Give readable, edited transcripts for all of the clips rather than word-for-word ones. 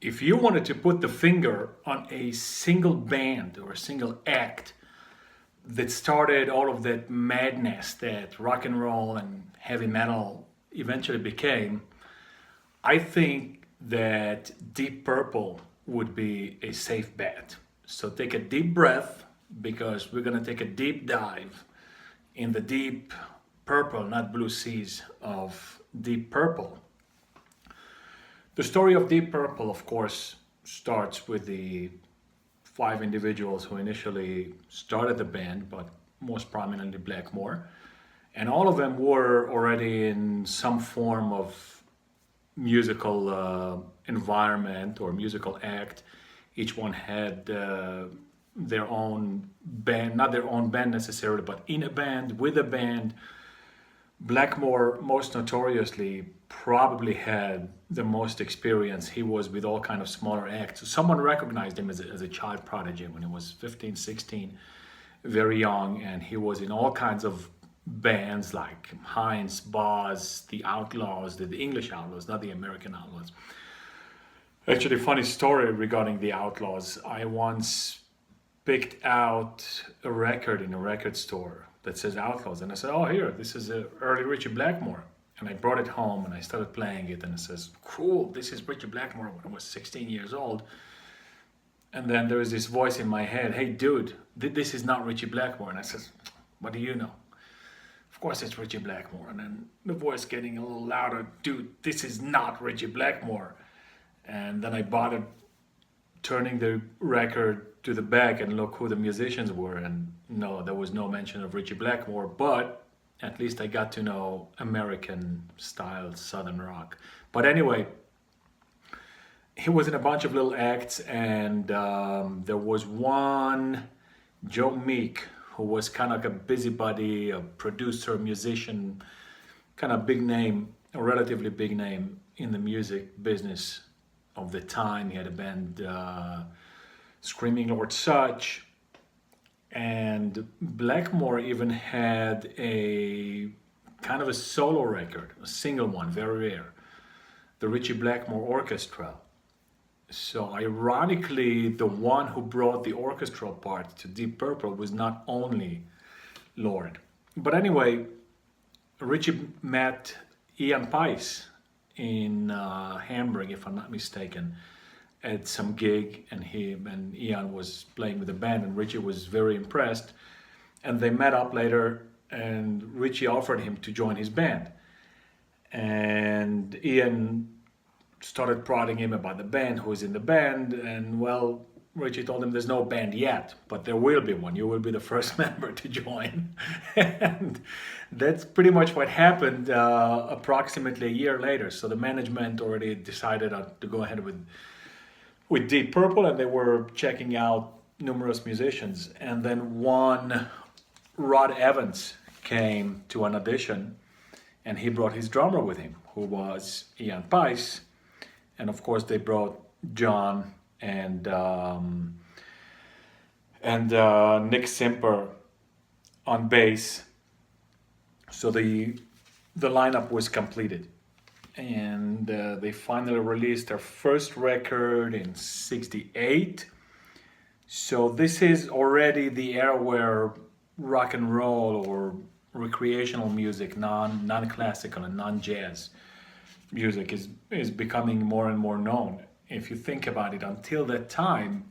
if you wanted to put the finger on a single band or a single act that started all of that madness that rock and roll and heavy metal eventually became, I think that Deep Purple would be a safe bet. So take a deep breath because we're going to take a deep dive in the deep purple, not blue seas of Deep Purple. The story of Deep Purple, of course, starts with the 5 individuals who initially started the band, but most prominently Blackmore. And all of them were already in some form of musical environment or musical act. Each one had their own band, not their own band necessarily, but in a band, with a band. Blackmore, most notoriously, probably had the most experience. He was with all kind of smaller acts. Someone recognized him as a child prodigy when he was 15, 16, very young, and he was in all kinds of bands like Heinz, Boz, the Outlaws, the English Outlaws, not the American Outlaws. Actually, funny story regarding the Outlaws. I once picked out a record in a record store that says Outlaws, and I said, "Oh, here, this is a early Richie Blackmore." And I brought it home and I started playing it, and it says, "Cool, this is Richie Blackmore when I was 16 years old." And then there was this voice in my head, "Hey, dude, this is not Richie Blackmore." And I said, "What do you know?" "Of course it's Richie Blackmore." And then the voice getting a little louder, "Dude, this is not Richie Blackmore." And then I bothered turning the record to the back and look who the musicians were, and no, there was no mention of Richie Blackmore, but at least I got to know American style Southern rock. But anyway, he was in a bunch of little acts, and there was one, Joe Meek, who was kind of like a busybody, a producer, musician, kind of big name, a relatively big name in the music business of the time. He had a band, Screaming Lord Sutch, and Blackmore even had a kind of a solo record, a single one, very rare, the Richie Blackmore Orchestra. So ironically, the one who brought the orchestral part to Deep Purple was not only Lord. But anyway, Richie met Ian Paice in Hamburg, if I'm not mistaken, at some gig, and Ian was playing with the band, and Richie was very impressed. And they met up later, and Richie offered him to join his band. And Ian started prodding him about the band, who was in the band, and well, Richie told him there's no band yet, but there will be one. You will be the first member to join. And that's pretty much what happened approximately a year later. So the management already decided to go ahead with Deep Purple, and they were checking out numerous musicians. And then one Rod Evans came to an audition, and he brought his drummer with him, who was Ian Paice. And of course, they brought John and Nick Simper on bass. So the lineup was completed, and they finally released their first record in '68. So this is already the era where rock and roll or recreational music, non-classical and non-jazz music is becoming more and more known. If you think about it, until that time,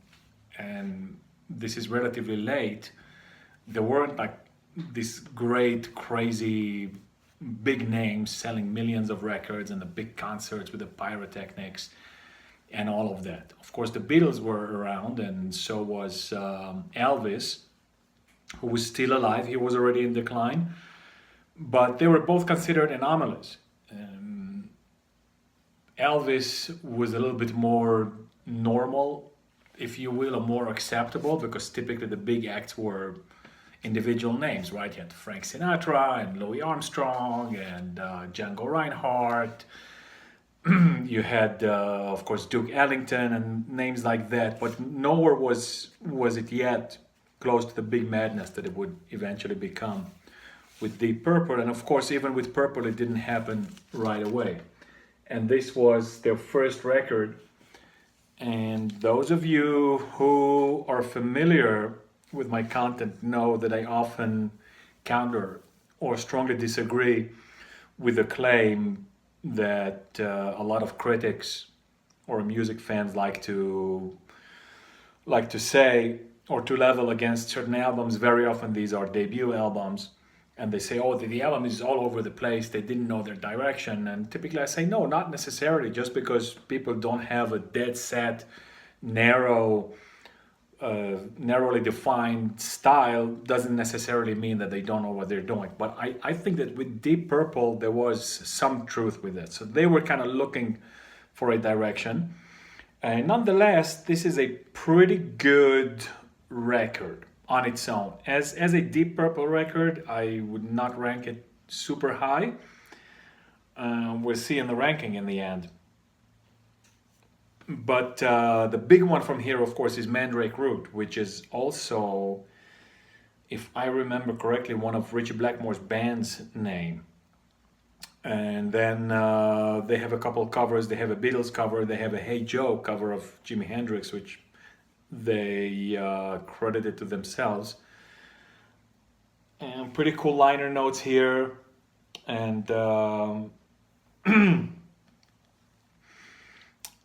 and this is relatively late, there weren't like this great, crazy, big names selling millions of records and the big concerts with the pyrotechnics and all of that. Of course, the Beatles were around, and so was Elvis, who was still alive. He was already in decline, but they were both considered anomalies. Elvis was a little bit more normal, if you will, or more acceptable, because typically the big acts were individual names, right? You had Frank Sinatra and Louis Armstrong and Django Reinhardt. You had, of course, Duke Ellington and names like that, but nowhere was it yet close to the big madness that it would eventually become with Deep Purple. And of course, even with Purple, it didn't happen right away. And this was their first record And those of you who are familiar with my content know that I often counter or strongly disagree with the claim that a lot of critics or music fans like to say or to level against certain albums. Very often these are debut albums, and they say, oh, the album is all over the place, they didn't know their direction. And typically I say, no, not necessarily. Just because people don't have a dead set, narrowly defined style doesn't necessarily mean that they don't know what they're doing. But I think that with Deep Purple there was some truth with it. So they were kind of looking for a direction. And nonetheless, this is a pretty good record on its own. As a Deep Purple record, I would not rank it super high. We'll see in the ranking in the end. But the big one from here, of course, is Mandrake Root, which is also, if I remember correctly, one of Richie Blackmore's band's name. And then they have a couple of covers. They have a Beatles cover. They have a Hey Joe cover of Jimi Hendrix, which they credited to themselves. And pretty cool liner notes here. And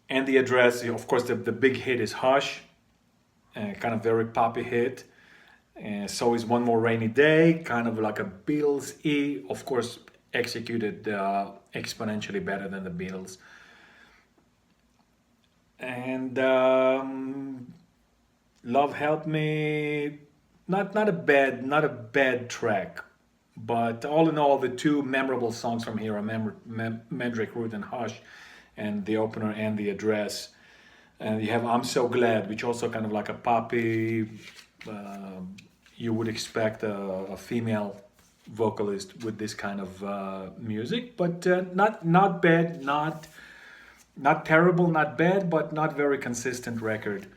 and the address, of course, the big hit is Hush, kind of very poppy hit. And so is One More Rainy Day, kind of like a Beatles-y, of course, executed exponentially better than the Beatles. And Love Help Me, not a bad track, but all in all, the two memorable songs from here are Mandrake Root and Hush, and the opener and the address. And you have I'm So Glad, which also kind of like a poppy, you would expect a female vocalist with this kind of music, but not bad, not terrible, not bad, but not very consistent record,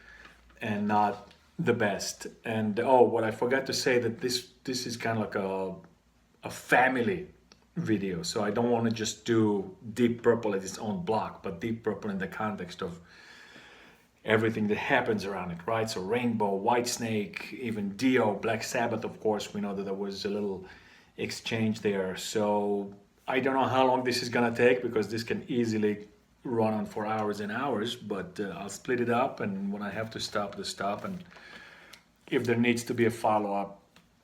and not the best. And oh, what I forgot to say, that this is kind of like a family video, so I don't want to just do Deep Purple as its own block, but Deep Purple in the context of everything that happens around it, right? So Rainbow, Whitesnake, even Dio, Black Sabbath, of course, we know that there was a little exchange there. So I don't know how long this is gonna take, because this can easily run on for hours and hours, but I'll split it up, and when I have to stop, and if there needs to be a follow-up,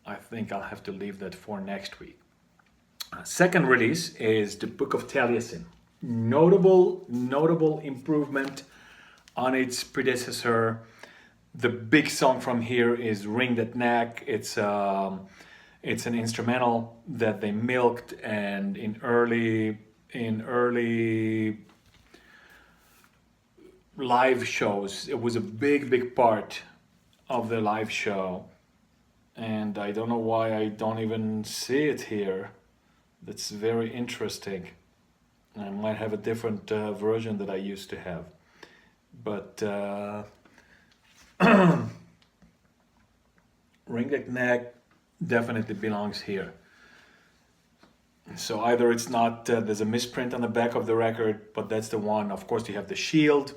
I think I'll have to leave that for next week. Second release is the Book of Taliesin. Notable improvement on its predecessor. The big song from here is Ring That Neck. It's an instrumental that they milked, and in early live shows, it was a big part of the live show. And I don't know why I don't even see it here. That's very interesting. I might have a different version that I used to have. But Ring That Neck definitely belongs here. So either it's not, there's a misprint on the back of the record, but that's the one. Of course, you have the Shield.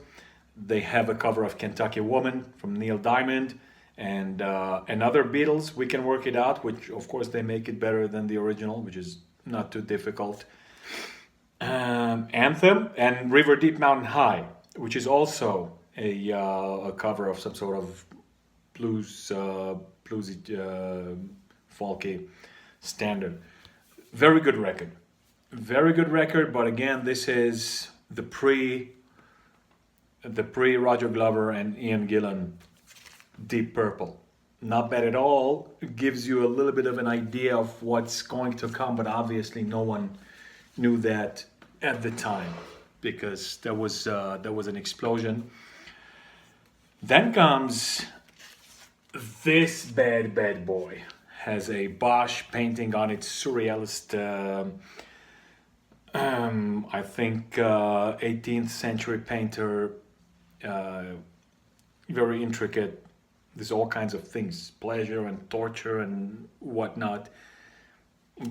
They have a cover of Kentucky Woman from Neil Diamond, and another Beatles, We Can Work It Out, which of course they make it better than the original, which is not too difficult. Anthem, and River Deep Mountain High, which is also a cover of some sort of bluesy, folky standard. Very good record, but again, this is the pre Roger Glover and Ian Gillan Deep Purple. Not bad at all. It gives you a little bit of an idea of what's going to come, but obviously no one knew that at the time, because there was an explosion. Then comes this bad boy. Has a Bosch painting on its surrealist, I think 18th century painter, very intricate. There's all kinds of things, pleasure and torture and whatnot.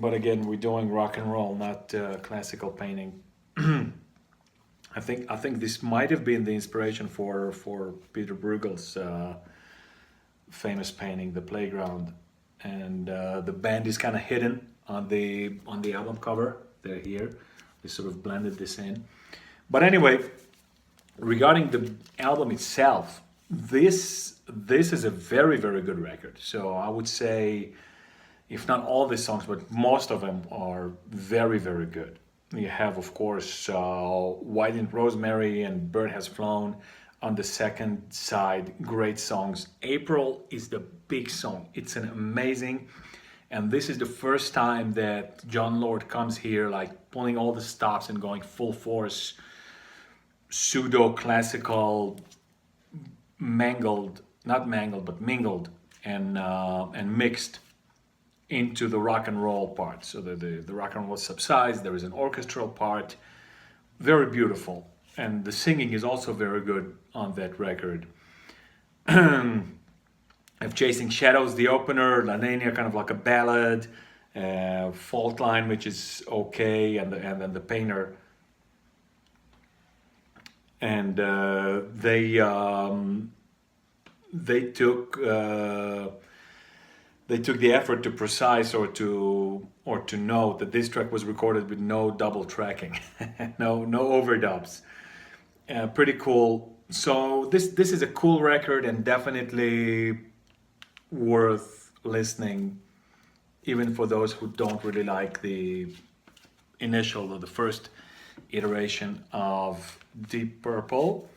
But again, we're doing rock and roll, not classical painting. I think this might have been the inspiration for Peter Bruegel's famous painting, The Playground, and the band is kind of hidden on the album cover. They're here. They sort of blended this in. But anyway, regarding the album itself, this is a very very good record. So I would say, if not all the songs, but most of them are very very good. You have, of course, White and Rosemary and Bird Has Flown on the second side. Great songs. April is the big song. It's an amazing, and this is the first time that John Lord comes here, like pulling all the stops and going full force, pseudo classical, not mangled, but mingled and mixed into the rock and roll part. So the rock and roll subsides, there is an orchestral part, very beautiful. And the singing is also very good on that record. I have Chasing Shadows, the opener, La Nina, kind of like a ballad, Fault Line, which is okay, and then the Painter. And they took the effort to precise or to note that this track was recorded with no double tracking, no overdubs. Pretty cool. So this is a cool record and definitely worth listening, even for those who don't really like the initial or the first iteration of Deep Purple.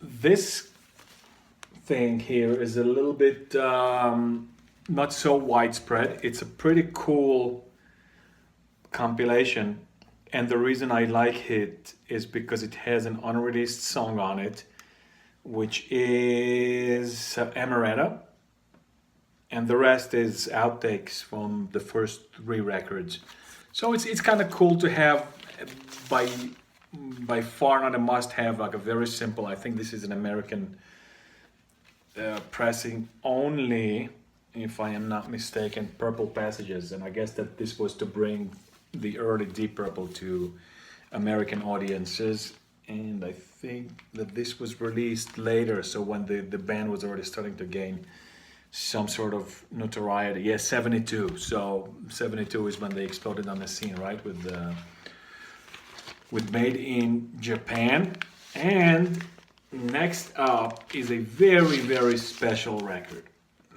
This thing here is a little bit not so widespread. It's a pretty cool compilation, and the reason I like it is because it has an unreleased song on it, which is Amaretta, and the rest is outtakes from the first 3 records. So it's kind of cool to have, by far not a must-have, like a very simple. I think this is an American pressing only, if I am not mistaken, Purple Passages, and I guess that this was to bring the early Deep Purple to American audiences, and I think that this was released later, so when the band was already starting to gain some sort of notoriety. Yes, 72. So 72 is when they exploded on the scene, right? With Made in Japan. And next up is a very, very special record.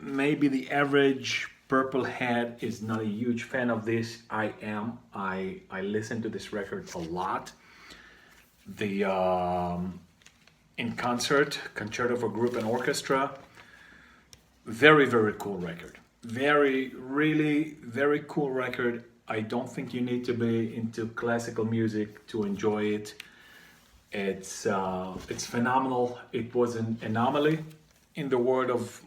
Maybe the average Purple head is not a huge fan of this. I am. I listen to this record a lot. The in concert, Concerto for Group and Orchestra. Very, very cool record. Really very cool record. I don't think you need to be into classical music to enjoy it. It's phenomenal. It was an anomaly in the world of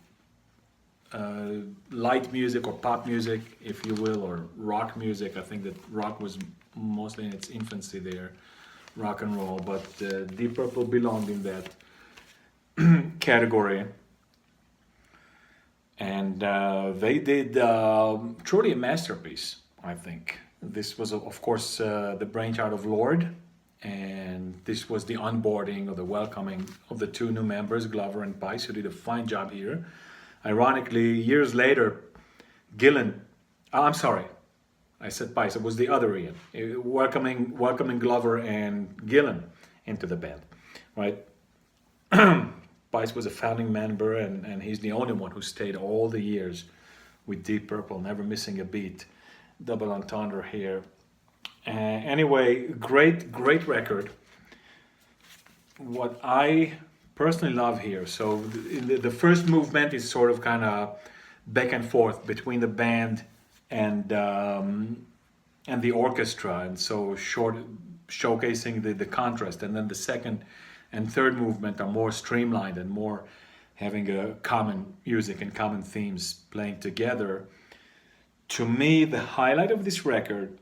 light music or pop music, if you will, or rock music. I think that rock was mostly in its infancy there, rock and roll, but Deep Purple belonged in that category. And they did truly a masterpiece, I think. This was, of course, the brainchild of Lord, and this was the onboarding or the welcoming of the 2 new members, Glover and Paice, who did a fine job here. Ironically, years later, Gillan, I'm sorry, I said Paice, it was the other Ian, welcoming Glover and Gillan into the band, right? Paice was a founding member, and he's the only one who stayed all the years with Deep Purple, never missing a beat. Double entendre here. Anyway, great record. What I personally love here, so the first movement is sort of kind of back and forth between the band and the orchestra, and so showcasing the contrast, and then the second and third movement are more streamlined and more having a common music and common themes playing together. To me, the highlight of this record,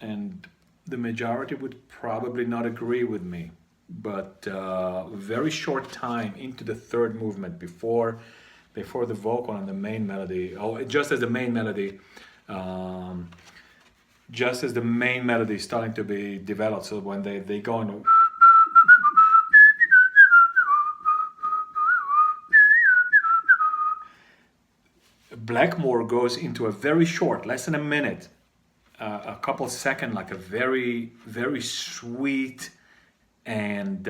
and the majority would probably not agree with me, but very short time into the third movement, before the vocal and the main melody, just as the main melody just as the main melody is starting to be developed. So when they go on, Blackmore goes into a very short, less than a minute, a couple second, like a very, very sweet and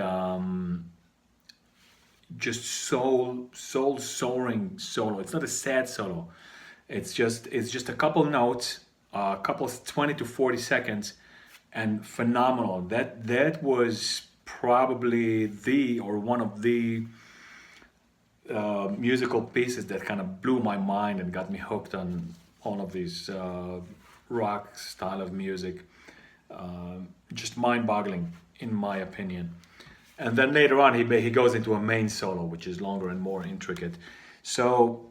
just soul soaring solo. It's not a sad solo. It's just a couple notes, a couple 20 to 40 seconds, and phenomenal. That was probably one of the musical pieces that kind of blew my mind and got me hooked on all of these rock style of music. Just mind-boggling, in my opinion. And then later on, he goes into a main solo, which is longer and more intricate. So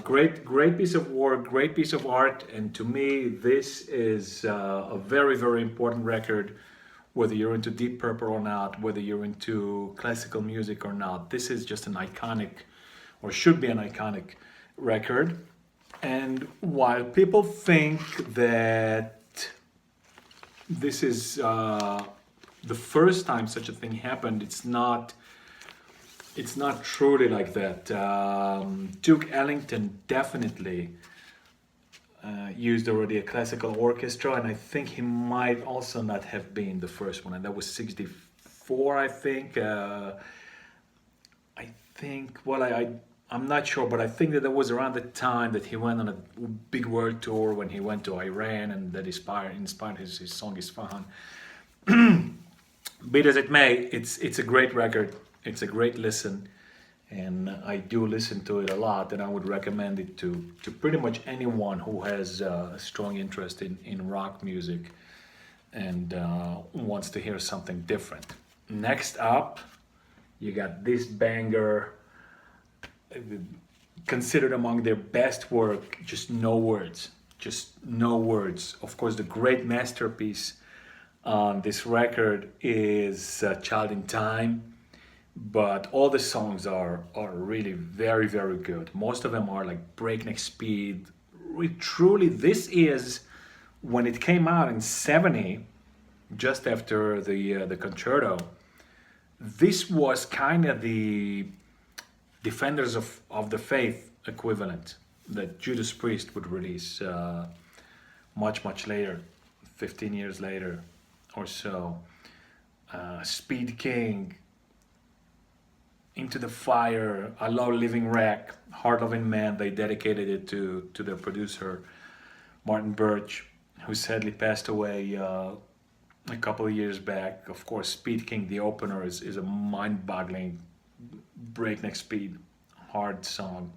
great piece of work, great piece of art, and to me, this is a very, very important record. Whether you're into Deep Purple or not, whether you're into classical music or not, this is just an iconic, or should be an iconic record. And while people think that this is the first time such a thing happened, it's not truly like that. Duke Ellington definitely used already a classical orchestra, and I think he might also not have been the first one, and that was 64, I think. I'm not sure, but I think that was around the time that he went on a big world tour, when he went to Iran, and that inspired his song Isfahan. Be it as it may, it's a great record. It's a great listen, and I do listen to it a lot, and I would recommend it to pretty much anyone who has a strong interest in rock music and wants to hear something different. Next up, you got this banger, considered among their best work, just no words. Of course, the great masterpiece on this record is Child in Time, but all the songs are really very, very good. Most of them are like breakneck speed. Truly, this is, when it came out in 70, just after the concerto, this was kind of the Defenders of the Faith equivalent that Judas Priest would release much later, 15 years later or so. Speed King, Into the Fire, I Love Living Wreck, Heart Loving Man. They dedicated it to their producer, Martin Birch, who sadly passed away a couple of years back. Of course, Speed King, the opener, is a mind-boggling breakneck speed, hard song.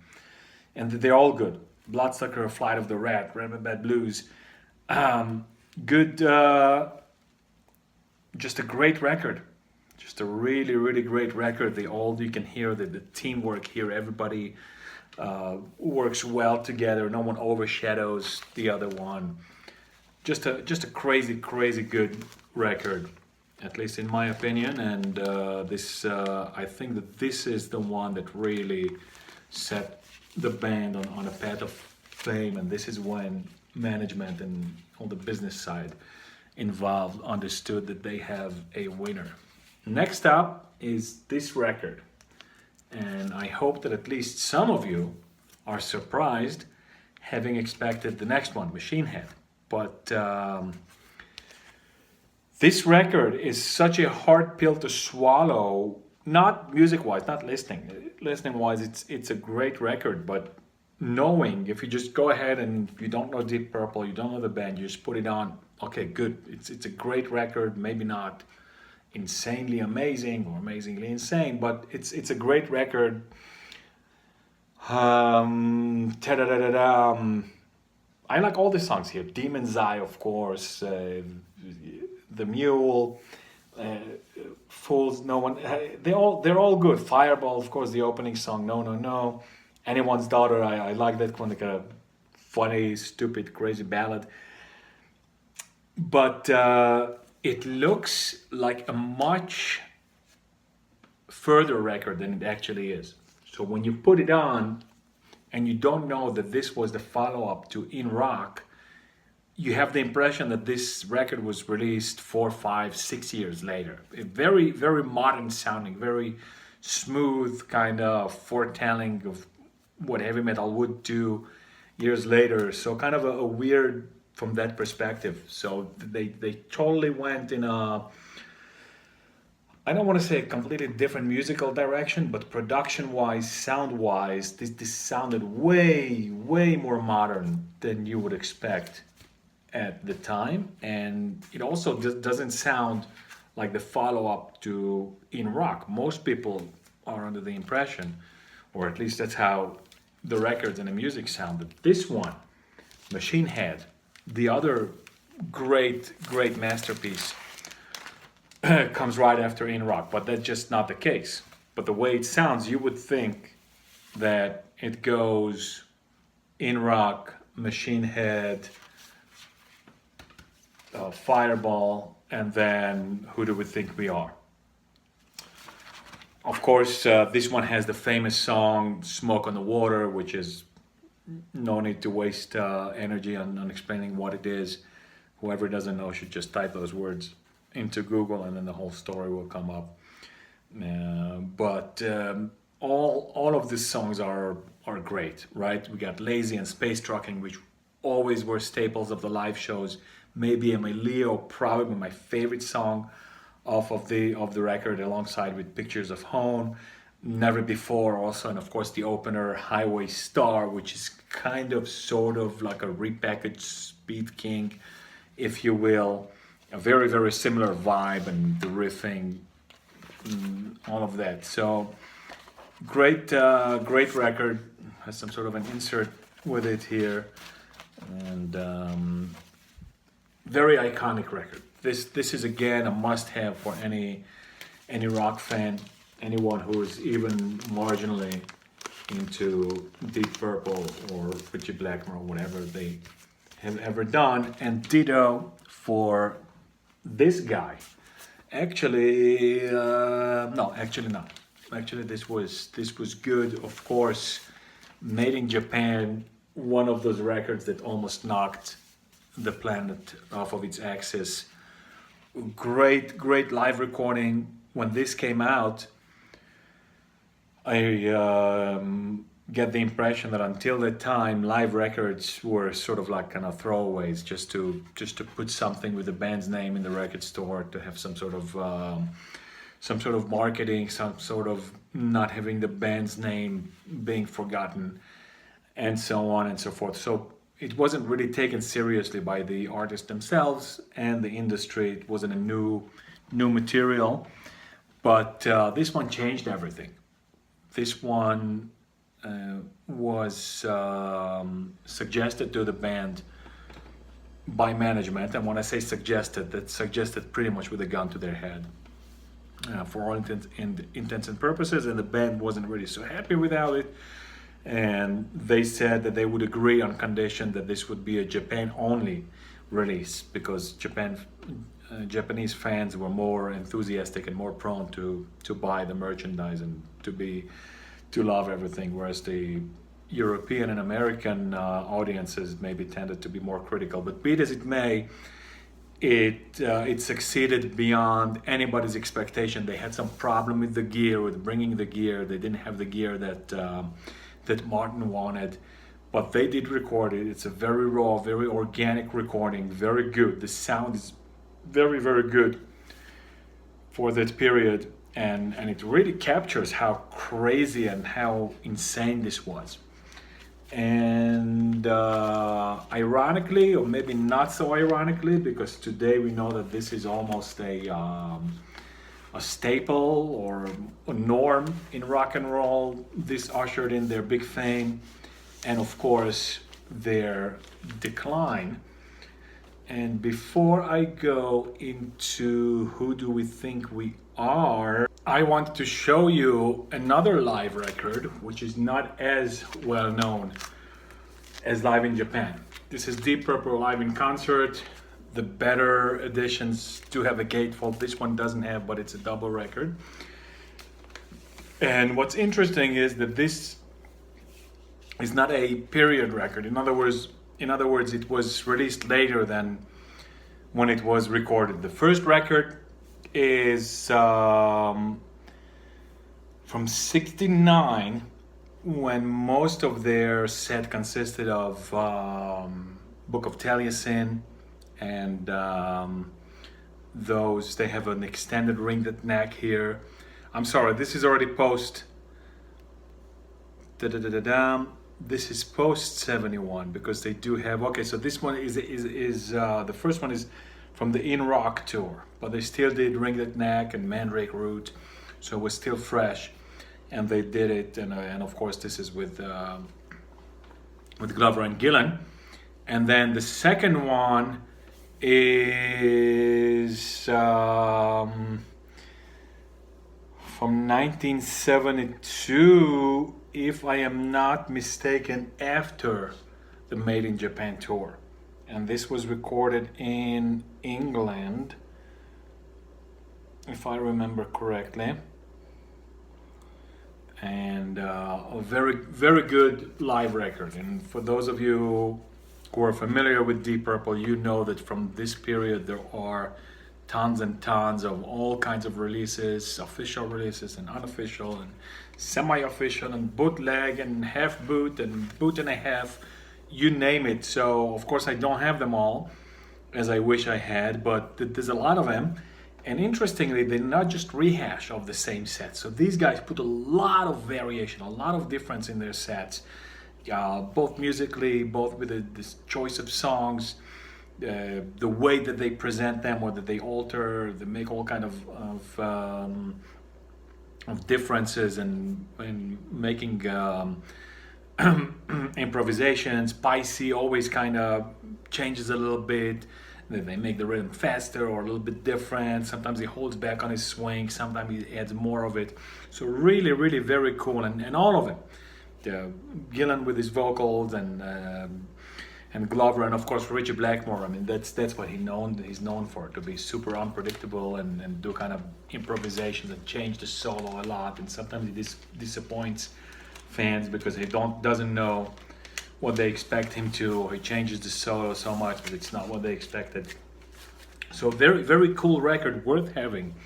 And they're all good. Bloodsucker, Flight of the Rat, Red Bad Blues. Good, just a great record. Just a really, really great record. You can hear the teamwork here. Everybody works well together. No one overshadows the other one. Just a crazy, crazy good record, at least in my opinion. And I think that this is the one that really set the band on a path of fame. And this is when management and all the business side involved understood that they have a winner. Next up is this record, and I hope that at least some of you are surprised, having expected the next one, Machine Head. But this record is such a hard pill to swallow, not music-wise, not listening. Listening-wise, it's a great record, but knowing, if you just go ahead and you don't know Deep Purple, you don't know the band, you just put it on, okay, good. It's a great record, maybe not insanely amazing or amazingly insane, but it's a great record. I like all the songs here. Demon's Eye, of course, The Mule, Fools, No One. They're all good. Fireball, of course, the opening song, No No No. Anyone's Daughter, I like that one, like a funny, stupid, crazy ballad. But it looks like a much further record than it actually is. So when you put it on and you don't know that this was the follow-up to In Rock, you have the impression that this record was released 4, 5, 6 years later. A very, very modern sounding, very smooth kind of foretelling of what heavy metal would do years later. So kind of a weird from that perspective. So they totally went in a, I don't want to say a completely different musical direction, but production-wise, sound-wise, this sounded way, way more modern than you would expect at the time. And it also doesn't sound like the follow-up to In Rock. Most people are under the impression, or at least that's how the records and the music sounded. This one, Machine Head, the other great, great masterpiece, comes right after In Rock, but that's just not the case. But the way it sounds, you would think that it goes In Rock, Machine Head, Fireball, and then Who Do We Think We Are? Of course, this one has the famous song Smoke on the Water, which is no need to waste energy on explaining what it is. Whoever doesn't know should just type those words into Google and then the whole story will come up. But all of these songs are great, right? We got Lazy and Space Trucking, which always were staples of the live shows. Maybe Emilio, probably my favorite song off of the record, alongside with Pictures of Home, Never Before also, and of course the opener Highway Star, which is kind of sort of like a repackaged Speed King, if you will. A very, very similar vibe, and the riffing, all of that. So great, great record. Has some sort of an insert with it here, and very iconic record. This is again a must-have for any rock fan, anyone who is even marginally into Deep Purple or Richie Blackmore or whatever they have ever done. And ditto for this guy. Actually, no, actually not. Actually, this was good. Of course, Made in Japan, one of those records that almost knocked the planet off of its axis. Great, great live recording. When this came out, I get the impression that until that time, live records were sort of like kind of throwaways, just to put something with the band's name in the record store, to have some sort of marketing, some sort of not having the band's name being forgotten, and so on and so forth. So it wasn't really taken seriously by the artists themselves and the industry. It wasn't a new material, but this one changed everything. This one was suggested to the band by management, and when I say suggested, that's suggested pretty much with a gun to their head, for all intents and purposes, and the band wasn't really so happy without it, and they said that they would agree on condition that this would be a Japan-only release, because Japanese fans were more enthusiastic and more prone to buy the merchandise and to love everything, whereas the European and American audiences maybe tended to be more critical. But be it as it may, it succeeded beyond anybody's expectation. They had some problem with the gear, with bringing the gear. They didn't have the gear that Martin wanted, but they did record it. It's a very raw, very organic recording, very good. The sound is very, very good for that period, and it really captures how crazy and how insane this was. And ironically, or maybe not so ironically, because today we know that this is almost a staple or a norm in rock and roll, this ushered in their big fame and of course their decline. And before I go into Who Do We Think We Are, I want to show you another live record which is not as well known as Live in Japan. This is Deep Purple live in concert. The better editions do have a gatefold. This one doesn't have, but it's a double record. And what's interesting is that this is not a period record. In other words, In other words, it was released later than when it was recorded. The first record is from '69, when most of their set consisted of Book of Taliesin and those. They have an extended ringed neck here. I'm sorry, this is already post. This is post 71 because they do have. Okay, so this one is the first one is from the In Rock tour, but they still did Ringed Neck and Mandrake Root, so it was still fresh, and they did it. And of course, this is with Glover and Gillan. And then the second one is from 1972, if I am not mistaken, after the Made in Japan tour. And this was recorded in England, if I remember correctly. And a very, very good live record. And for those of you who are familiar with Deep Purple, you know that from this period there are tons and tons of all kinds of releases, official releases and unofficial and semi-official and bootleg and half boot and boot and a half, you name it. So of course I don't have them all as I wish I had, but there's a lot of them. And interestingly, they're not just rehash of the same set. So these guys put a lot of variation, a lot of difference in their sets, both musically, both with this choice of songs, the way that they present them, or that they alter, they make all kind of differences and making improvisations. Paice always kind of changes a little bit. They make the rhythm faster or a little bit different. Sometimes he holds back on his swing. Sometimes he adds more of it. So really, really very cool. And all of it. Gillan with his vocals and Glover, and of course Richie Blackmore. I mean, that's what he's known for, to be super unpredictable and do kind of improvisations and change the solo a lot. And sometimes he disappoints fans because he doesn't know what they expect him to, or he changes the solo so much but it's not what they expected. So very, very cool record, worth having.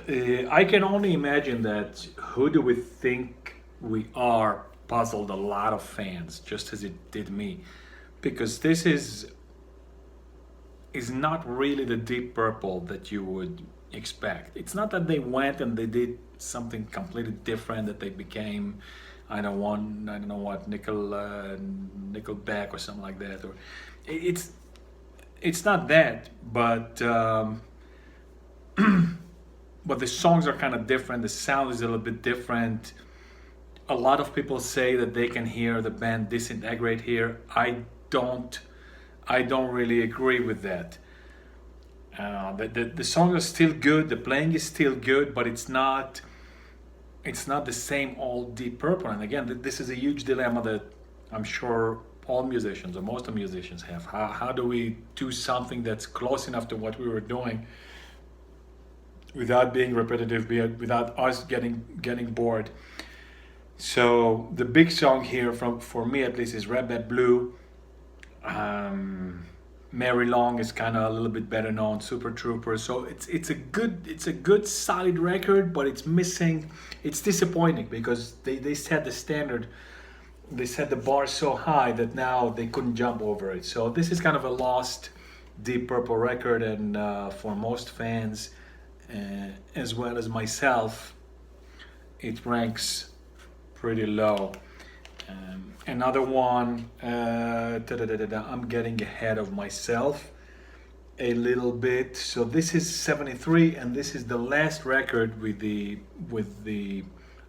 I can only imagine that Who Do We Think We Are puzzled a lot of fans, just as it did me, because this is not really the Deep Purple that you would expect. It's not that they went and they did something completely different, that they became I don't know what, Nickelback or something like that, or it's not that, but but the songs are kind of different. The sound is a little bit different. A lot of people say that they can hear the band disintegrate here. I don't really agree with that. The songs are still good. The playing is still good, but it's not the same old Deep Purple. And again, this is a huge dilemma that I'm sure all musicians, or most of musicians, have. How do we do something that's close enough to what we were doing without being repetitive, without us getting bored? So the big song here, for me at least, is Red Bat Blue. Mary Long is kind of a little bit better known, Super Trooper. So it's a good solid record, but it's missing. It's disappointing because they set the standard, they set the bar so high that now they couldn't jump over it. So this is kind of a lost Deep Purple record, and for most fans, as well as myself, it ranks pretty low. Another one, I'm getting ahead of myself a little bit. So this is 73, and this is the last record with the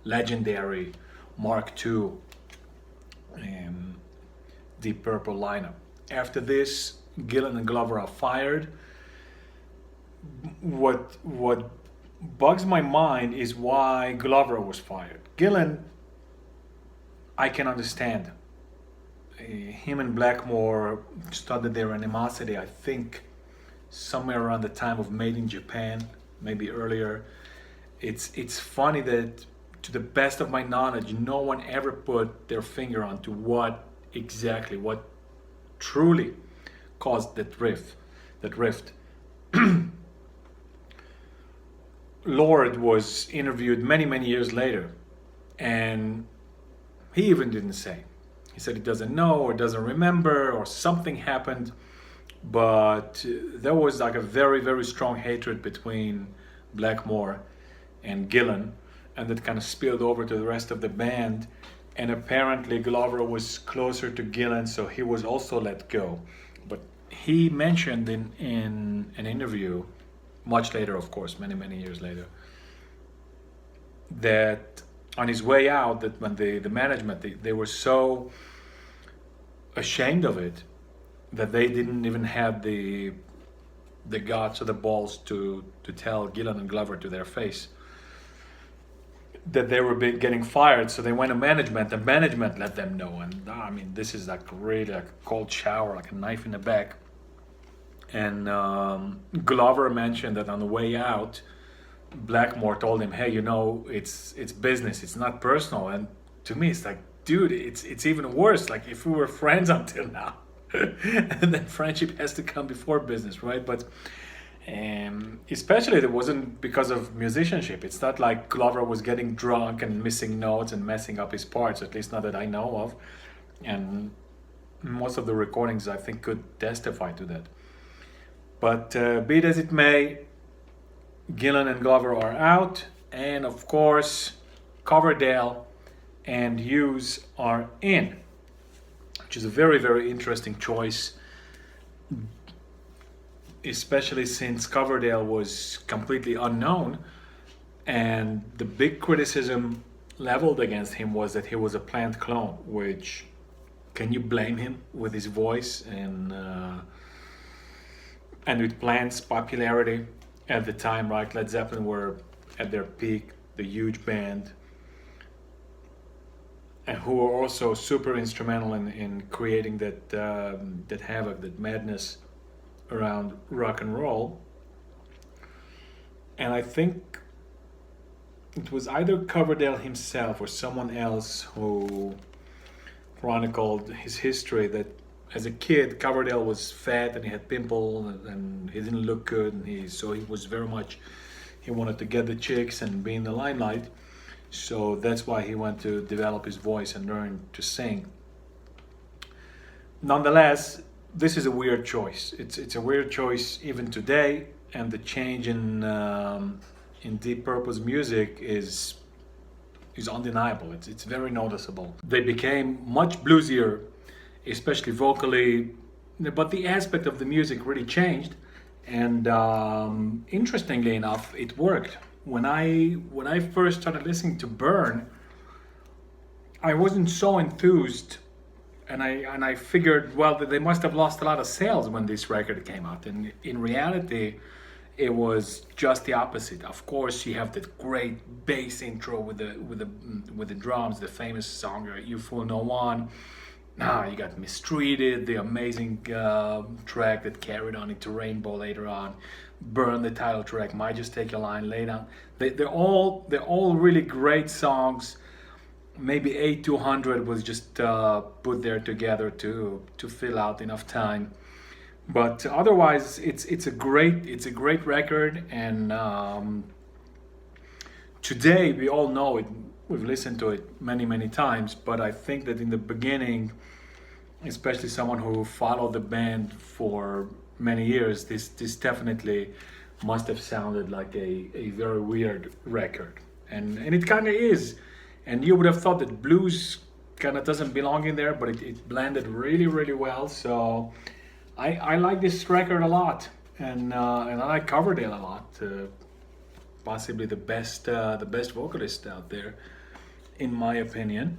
legendary Mark II Deep Purple lineup. After this, Gillan and Glover are fired. What bugs my mind is why Glover was fired. Gillan, I can understand. Him and Blackmore started their animosity, I think, somewhere around the time of Made in Japan, maybe earlier. It's funny that, to the best of my knowledge, no one ever put their finger onto what exactly what truly caused that rift. Lord was interviewed many years later, and he even didn't say. He said he doesn't know or doesn't remember or something happened, but there was like a very strong hatred between Blackmore and Gillan, and that kind of spilled over to the rest of the band. And apparently Glover was closer to Gillan, so he was also let go. But he mentioned in an interview, much later, of course, many years later, that on his way out, that when the management, they were so ashamed of it that they didn't even have the guts or the balls to tell Gillan and Glover to their face that they were getting fired. So they went to management, and management let them know. And I mean, this is like really like a cold shower, like a knife in the back. And Glover mentioned that on the way out, Blackmore told him, "Hey, it's business. It's not personal." And to me, it's like, dude, it's even worse. Like if we were friends until now, and then friendship has to come before business, right? But especially it wasn't because of musicianship. It's not like Glover was getting drunk and missing notes and messing up his parts. At least not that I know of. And most of the recordings, I think, could testify to that. But be it as it may, Gillan and Glover are out, and of course Coverdale and Hughes are in, which is a very interesting choice, especially since Coverdale was completely unknown, and the big criticism leveled against him was that he was a Plant clone, which, can you blame him with his voice and with Plant's popularity at the time, right? Led Zeppelin were at their peak, the huge band, and who were also super instrumental in creating that havoc, that madness around rock and roll. And I think it was either Coverdale himself or someone else who chronicled his history that as a kid, Coverdale was fat and he had pimples and he didn't look good, and so he was very much, he wanted to get the chicks and be in the limelight. So that's why he went to develop his voice and learn to sing. Nonetheless, this is a weird choice. It's a weird choice even today, and the change in Deep Purple's music is undeniable. It's very noticeable. They became much bluesier, especially vocally, but the aspect of the music really changed. And interestingly enough, it worked. When I first started listening to Burn, I wasn't so enthused, and I figured, well, that they must have lost a lot of sales when this record came out. And in reality, it was just the opposite. Of course, you have that great bass intro with the drums, the famous song "You Fool No One." You got Mistreated, the amazing track that carried on into Rainbow later on. Burn, the title track, Might Just Take a Line, Lay Down. They're all really great songs. Maybe A200 was just put there together to fill out enough time. But otherwise, it's a great record, and today we all know it. We've listened to it many times, but I think that in the beginning, especially someone who followed the band for many years, this definitely must have sounded like a very weird record, and it kind of is. And you would have thought that blues kind of doesn't belong in there, but it blended really well. So I like this record a lot, and I like Coverdale a lot. Possibly the best vocalist out there, in my opinion.